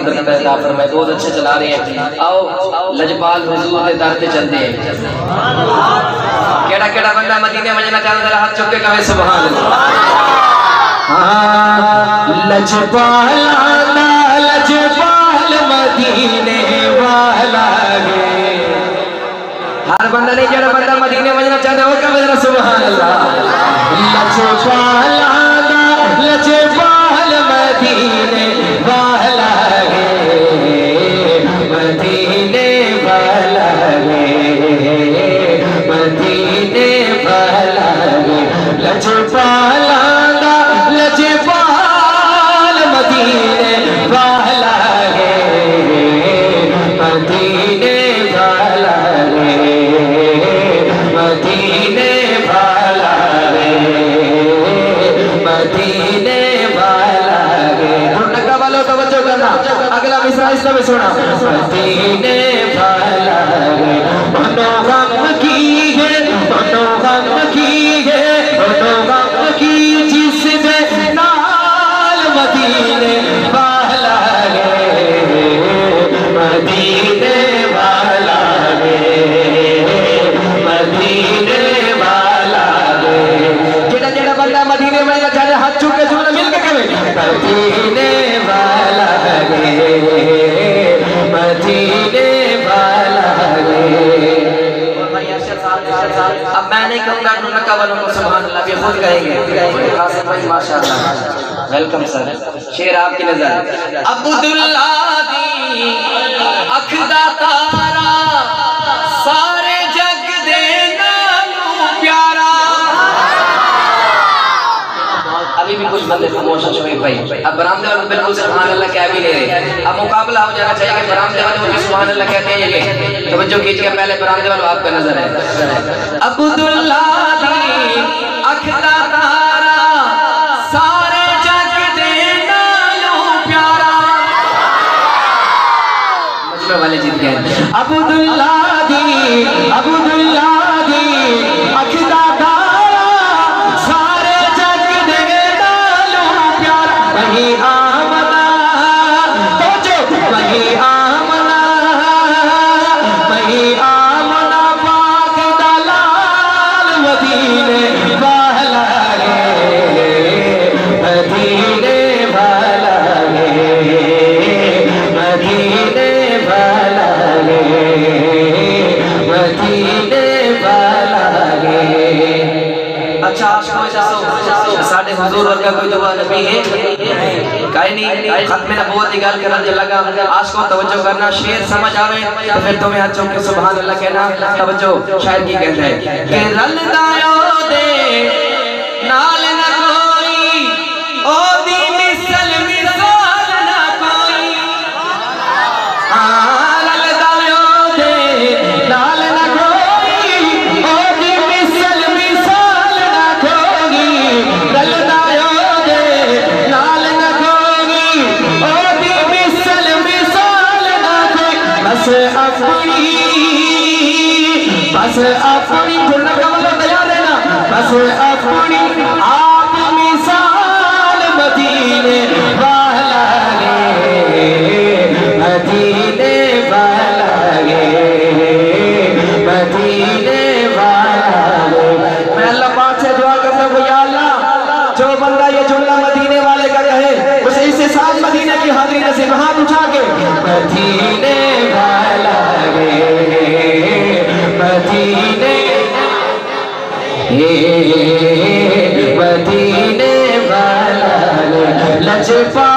मदद पैदा फरमाए। बहुत अच्छा चला रहे हैं। आओ लजपाल हुजूर के दर पे चलते हैं। केड़ा केड़ा बंदा मदीने में जाना चाहता है हाथ चुक के कहे सुभान अल्लाह। लजपाल मदीने वाला है। हर बंदा नहीं जरा बंदा मदीने में जाना चाहता है वो कहे जरा सुभान अल्लाह। लजपाल मदीने वाला है, मदीने वाला है, मदीने वाला है। लजपाल मदीने वाला है, मदीने वाला है, मदीने वाला है, मदीने वाला है। ढूंढका वालों तवज्जो करना, अगला मिसरा इस तरह सुना। मदीने वाला है, मनो गम की है, मनो गम की है, मनो गम की जिसमें नाल मदीने वाला है, मदीने वाला है, मदीने वाला है। जेड़ा जेड़ा बंदा मदीने में जाने हाथ चूक के जुमला मिल के कहे मदीने वाला है, मदीने वाला है। अब मैं नहीं कहूँगा ढूंढका वालों को सुभान अल्लाह, वे खुद कहेंगे। माशाअल्लाह, वेलकम सर। शेर आपकी नजर। अब्दुल्ला दी अखदा तारा सारे जग दे नालू प्यारा। अभी भी कुछ बंदे खामोश हो चुके भाई। अब बरामदे वाले बिल्कुल सुभान अल्लाह कह भी नहीं रहे। अब मुकाबला हो जाना चाहिए कि बरामदे वाले मुझे सुभान अल्लाह कहते हैं ये तवज्जो कीजिए। पहले बरामदे वालों आपका नजर है। अब्दुल्ला दी अखदा तारा सारे जग दे नालू प्यारा। मजमे वाले जीत गए। अब्दुल्ला दी अखदा तारा सारे जग दे नालू प्यारा। वही आमना तो जो वही आमना, वही आमना पाक दलाल मदीने वाला है, मदीने वाला है, मदीने वाला है, मदीने वाला है। अच्छा साढ़े हुजूर वर्गा कोई दुआ नबी है काई नहीं। खत्म नबूवत की गल करन लगा। आशिकों तवज्जो करना, शेर समझ आवे तो फिर तुम्हें हाथ चूक के सुभान अल्लाह कहना। तवज्जो शायर की कहता है कि रलदायो दे नाल न कोई, ओ दी मिसल मिसाल न कोई। रलदायो दे नाल न कोई, ओ दी मिसल मिसाल न कोई। रलदायो दे नाल न कोई, ओ दी मिसल मिसाल न कोई। बस अपनी ढूंढने का मतलब तैयार है ना। बस अपनी आप मिसाल मदीने वाला है, मदीने वाला है, मदीने वाला है। मैं अल्लाह पाक से दुआ करता हूँ या अल्लाह जो बंदा ये जुमला मदीने वाले का कहे उसे इससे साथ मदीने की हाजिरी नसीब। हाथ उठा के मदीने वाला है, मदीने मदीने वाला लजपा